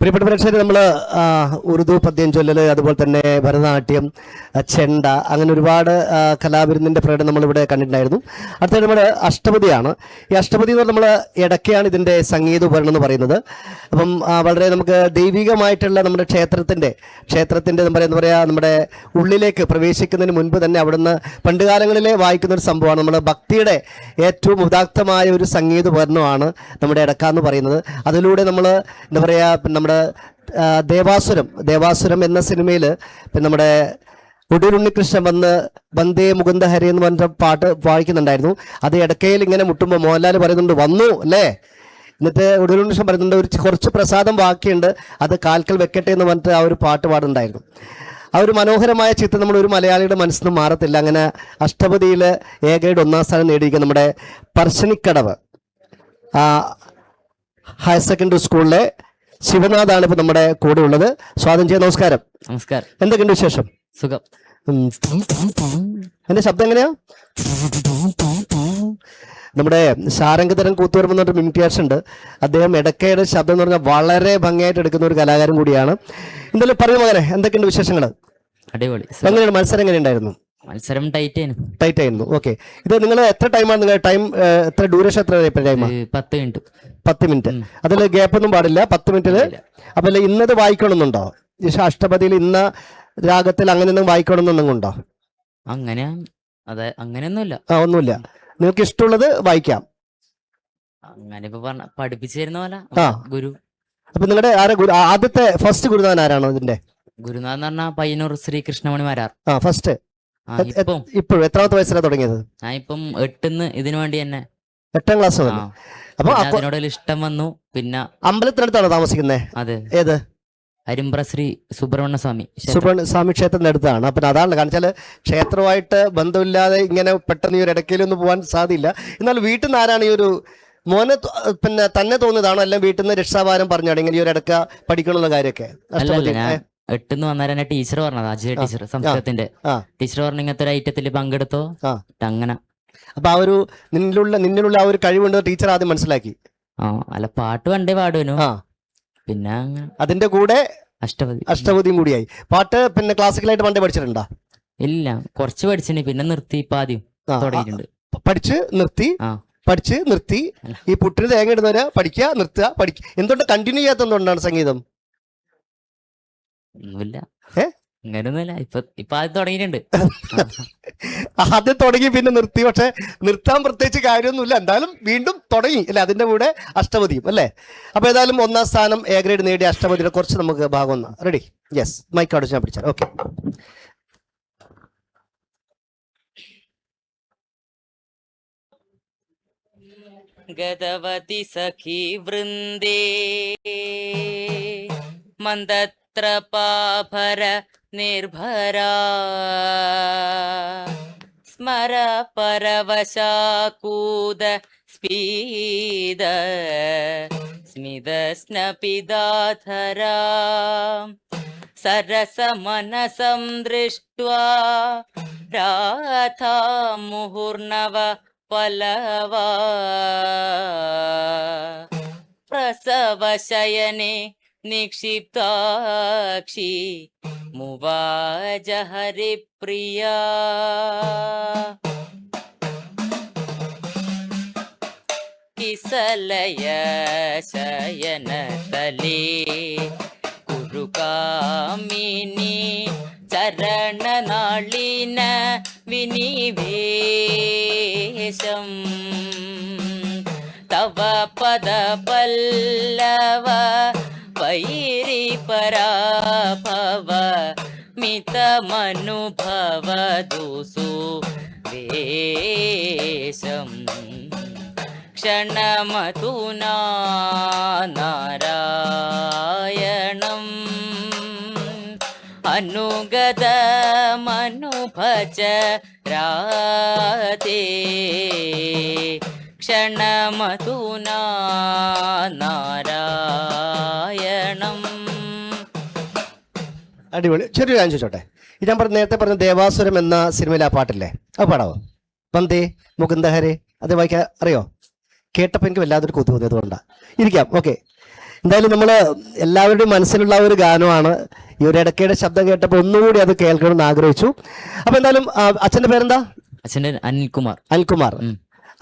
പ്രിയപ്പെട്ട പ്രേക്ഷകർ, നമ്മൾ ഉറുദു പദ്യം ചൊല്ലൽ, അതുപോലെ തന്നെ ഭരതനാട്യം, ചെണ്ട, അങ്ങനെ ഒരുപാട് കലാവിരുന്നിൻ്റെ പ്രകടനം നമ്മളിവിടെ കണ്ടിട്ടുണ്ടായിരുന്നു. അടുത്തത് നമ്മുടെ അഷ്ടപതിയാണ്. ഈ അഷ്ടപതി എന്ന് പറഞ്ഞാൽ നമ്മൾ ഇടയ്ക്കാണ് ഇതിൻ്റെ സംഗീത ഉപകരണം എന്ന് പറയുന്നത്. അപ്പം വളരെ നമുക്ക് ദൈവികമായിട്ടുള്ള നമ്മുടെ ക്ഷേത്രത്തിൻ്റെ എന്താ പറയുക നമ്മുടെ ഉള്ളിലേക്ക് പ്രവേശിക്കുന്നതിന് മുൻപ് തന്നെ അവിടുന്ന് പണ്ട് കാലങ്ങളിലെ വായിക്കുന്ന ഒരു സംഭവമാണ്. നമ്മുടെ ഭക്തിയുടെ ഏറ്റവും ഉദാത്തമായ ഒരു സംഗീത ഉപകരണമാണ് നമ്മുടെ ഇടക്ക എന്ന് പറയുന്നത്. അതിലൂടെ നമ്മൾ എന്താ പറയുക നമ്മുടെ ദേവാസുരം എന്ന സിനിമയിൽ പിന്നെ നമ്മുടെ ഒടുരുണ്ണികൃഷ്ണൻ വന്ന് വന്ദേ മുകുന്ദ ഹരി എന്ന് പറഞ്ഞ പാട്ട് വായിക്കുന്നുണ്ടായിരുന്നു. അത് ഇടക്കയിൽ ഇങ്ങനെ മുട്ടുമ്പോൾ മോഹൻലാൽ പറയുന്നുണ്ട് വന്നു അല്ലേ. എന്നിട്ട് ഒടുരുണ്ണികൃഷ്ണൻ പറയുന്നുണ്ട് കുറച്ച് പ്രസാദം ബാക്കിയുണ്ട്, അത് കാൽക്കൽ വെക്കട്ടെ എന്ന് പറഞ്ഞിട്ട് ആ ഒരു പാട്ട് പാടുണ്ടായിരുന്നു. ആ ഒരു മനോഹരമായ ചിത്രം നമ്മൾ ഒരു മലയാളിയുടെ മനസ്സിൽ നിന്ന് മാറത്തില്ല. അങ്ങനെ അഷ്ടപതിയിൽ എ ഗ്രേഡ് 1ാം സ്ഥാനം നേടിയിരിക്കുന്ന നമ്മുടെ പറശ്ശിനിക്കടവ് ഹയർ സെക്കൻഡറി സ്കൂളിലെ ശിവനാഥാണ് ഇപ്പൊ നമ്മുടെ കൂടെ ഉള്ളത്. സ്വാഗതം ചെയ്യാം. നമസ്കാരം. നമസ്കാരം. എന്തൊക്കെയുണ്ട് വിശേഷം? സുഖം. എന്റെ ശബ്ദം എങ്ങനെയാ? നമ്മുടെ ശാരംഗതരം കൂത്തുപറമ്പ് എന്ന് പറഞ്ഞ മിമിക്രിയാർട്ടിസ്റ്റ് ഉണ്ട്. അദ്ദേഹം ഇടയ്ക്കയുടെ ശബ്ദം എന്ന് പറഞ്ഞാൽ വളരെ ഭംഗിയായിട്ട് എടുക്കുന്ന ഒരു കലാകാരൻ കൂടിയാണ്. എന്തായാലും പറയും മകനെ, എന്തൊക്കെയുണ്ട് വിശേഷങ്ങൾ? അടിപൊളി. എങ്ങനെയാണ് മത്സരം? എങ്ങനെയുണ്ടായിരുന്നു? മത്സരം ടൈറ്റ് ആയിരുന്നു. ഓക്കെ. ഇത് നിങ്ങൾ എത്ര ടൈമാണ്? നിങ്ങൾ ടൈം എത്ര ഡ്യൂറേഷൻ എത്ര ടൈമാണ്? 10 മിനിറ്റ്. അതിൽ ഗ്യാപ്പ് ഒന്നും പാടില്ല. 10 മിനിറ്റില്. അപ്പൊ ഇന്നത് വായിക്കണമെന്നുണ്ടോ? അഷ്ടപതിയിൽ ഇന്ന രാഗത്തിൽ അങ്ങനെ വായിക്കണമെന്നുണ്ടെങ്കിൽ ഉണ്ടോ? അങ്ങനെയൊന്നുമില്ല. ഒന്നുമില്ല. നിങ്ങൾക്ക് ഇഷ്ടമുള്ളത് വായിക്കാം. അങ്ങനെ പഠിപ്പിച്ചു തരുന്ന പോലെ ഗുരു. അപ്പൊ നിങ്ങളുടെ ആദ്യത്തെ ഫസ്റ്റ് ഗുരുനാഥൻ ആരാണോ ഇതിന്റെ? ഗുരുനാഥൻ എന്ന് പറഞ്ഞാൽ പയ്യന്നൂർ ശ്രീകൃഷ്ണമണി മാരാർ. ഫസ്റ്റ്. ഇപ്പോഴും എത്രാമത്തെ വയസ്സിലാണ് തുടങ്ങിയത്? ഞാൻ ഇപ്പം 8ന്ന് ഇതിനു വേണ്ടി തന്നെ 8ാം ക്ലാസ്. അപ്പൊ അതിനോട് ഇഷ്ടം വന്നു. പിന്നെ അമ്പലത്തിനടുത്താണോ താമസിക്കുന്നത്? അതെ. ഏത്? അരിമ്പ്ര ശ്രീ സുബ്രഹ്മണ്യ സ്വാമി ക്ഷേത്രത്തിന്റെ അടുത്താണ്. അപ്പൊ അതാണ് കാരണം വെച്ചാൽ ക്ഷേത്രമായിട്ട് ബന്ധമില്ലാതെ ഇങ്ങനെ പെട്ടെന്ന് ഈ ഒരു ഇടയ്ക്കലൊന്നും പോകാൻ സാധ്യമില്ല. എന്നാൽ വീട്ടിൽ നിന്ന് ആരാണ് ഈ ഒരു മോനെ പിന്നെ തന്നെ തോന്നിയതാണോ, അല്ലെങ്കിൽ വീട്ടിൽ നിന്ന് രക്ഷാഭാരം പറഞ്ഞാണ് ഇങ്ങനെ ഈ ഒരു ഇടയ്ക്ക പഠിക്കണമെന്നുള്ള കാര്യമൊക്കെ? 8ന്ന് വന്നേരം ടീച്ചർ പറഞ്ഞത്, അജയ ടീച്ചർ, സംസ്കൃതത്തിന്റെ ടീച്ചർ പറഞ്ഞ ഇങ്ങനത്തെ ഒരു ഐറ്റത്തിൽ പങ്കെടുത്തോ അങ്ങനെ. അപ്പൊ ആ ഒരു നിന്നിലുള്ള ആ ഒരു കഴിവുണ്ട് ടീച്ചർ ആദ്യം മനസ്സിലാക്കി. അല്ല, പാട്ട് പണ്ടേ പാടുവനു. പിന്നെ അതിന്റെ കൂടെ അഷ്ടപതിയും കൂടിയായി. പാട്ട് പിന്നെ ക്ലാസിക്കലായിട്ട് പണ്ടേ പഠിച്ചിട്ടുണ്ടോ? ഇല്ല, കുറച്ച് പഠിച്ചിന്, പിന്നെ നിർത്തി. ഇപ്പൊ ആദ്യം തുടങ്ങിയിട്ടുണ്ട്. പഠിച്ച് നിർത്തി. ഈ പുട്ടിന് തേങ്ങ ഇടുന്നവരെ പഠിക്കുക, നിർത്തുക, പഠിക്കുക. എന്തുകൊണ്ട് കണ്ടിന്യൂ ചെയ്യാത്ത എന്തുകൊണ്ടാണ് സംഗീതം? ഒന്നുമില്ല, അങ്ങനെയൊന്നുമില്ല. ഇപ്പൊ ആദ്യം തുടങ്ങിയിട്ടുണ്ട്. ആദ്യം തുടങ്ങി പിന്നെ നിർത്തി. പക്ഷെ നിർത്താൻ പ്രത്യേകിച്ച് കാര്യമൊന്നുമില്ല. എന്തായാലും വീണ്ടും തുടങ്ങി അല്ലെ? അതിന്റെ കൂടെ അഷ്ടപതിയും അല്ലേ? അപ്പൊ ഏതായാലും 1ാം സ്ഥാനം എ ഗ്രേഡ് നേടിയ അഷ്ടപതിയുടെ കുറച്ച് നമുക്ക് ഭാഗം റെഡി. യെസ്, മൈക്കോട് ഞാൻ പിടിച്ചാൽ. ഓക്കെ. ഗതവതി സഖി വൃന്ദേ മന്ദത്രപാഭര നിർഭരാ സ്മര പരവശാകൂദ സ്പീദ സ്മിതസ്നപിദാധരാ സരസമനസം ദൃഷ്ട്വാ രാധാ മുഹുർനവ പലവാ പ്രസവശയനെ നിക്ഷിപ്താക്ഷി മുവാജ ഹരിപ്രിയാ കിസലയ ശയനതലേ കുരുകാമിനി ചരണനാളിന വിനിവേശം തവ പദപല്ലവ വൈരി പരാഭവ മിതമനുഭവദുസു വേശം ക്ഷണമതുനാ നാരായണം അനുഗതമനുഭജ രാധേ ക്ഷണമതുനാ നാരായണം. അടിപൊളി. ചെറിയൊരു കാര്യം ചോദിച്ചോട്ടെ. ഞാൻ നേരത്തെ പറഞ്ഞ ദേവാസുരം എന്ന സിനിമയിലെ ആ പാട്ടില്ലേ, അത് പാടാവോ? വന്ദേ മുകുന്ദ ഹരേ. അത് വായിക്കാൻ അറിയോ? കേട്ടപ്പോൾ എനിക്ക് വല്ലാതൊരു കൊതു തോന്നിയത് കൊണ്ടാണ്. ഇരിക്കാം. ഓക്കെ. എന്തായാലും നമ്മൾ എല്ലാവരുടെയും മനസ്സിലുള്ള ഒരു ഗാനമാണ്. ഈ ഒരു ഇടയ്ക്കയുടെ ശബ്ദം കേട്ടപ്പോൾ ഒന്നുകൂടി അത് കേൾക്കണമെന്ന് ആഗ്രഹിച്ചു. അപ്പൊ എന്തായാലും അച്ഛന്റെ പേരെന്താ? അച്ഛൻ്റെ അനിൽകുമാർ. അനിൽകുമാർ.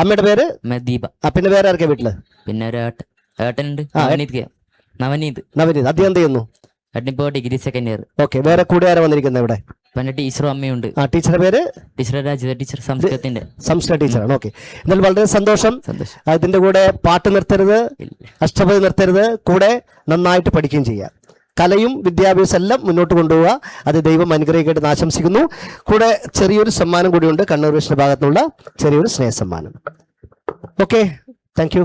അമ്മയുടെ പേര് ദീപ. പിന്നെ വേറെ ആർക്കെ വീട്ടില്? പിന്നെ ഒരു ഏട്ടനുണ്ട്, നവനീത്. നവനീത്. അദ്ദേഹം എന്ത് ചെയ്യുന്നു? ഏട്ടനിപ്പോ ഡിഗ്രി സെക്കൻഡ് ഇയർ. ഓക്കെ. വേറെ കൂടെ ആരാ വന്നിരിക്കുന്നത് ഇവിടെ? പിന്നെ ടീച്ചറും അമ്മയുണ്ട്. ടീച്ചറുടെ പേര്? ടീച്ചർ രാജിത ടീച്ചർ, സംസ്കൃതത്തിന്റെ ടീച്ചറാണ്. ഓക്കെ. എന്നാലും വളരെ സന്തോഷം. ഇതിന്റെ കൂടെ പാട്ട് നിർത്തരുത്, അഷ്ടപതി നിർത്തരുത്, കൂടെ നന്നായിട്ട് പഠിക്കുകയും ചെയ്യുക. കലയും വിദ്യാഭ്യാസം എല്ലാം മുന്നോട്ട് കൊണ്ടുപോവുക. അത് ദൈവം അനുഗ്രഹിക്കട്ടെ എന്ന് ആശംസിക്കുന്നു. കൂടെ ചെറിയൊരു സമ്മാനം കൂടിയുണ്ട്, കണ്ണൂർ വിഷ്ണു ഭാഗത്തുനിന്നുള്ള ചെറിയൊരു സ്നേഹ സമ്മാനം. Okay, thank you.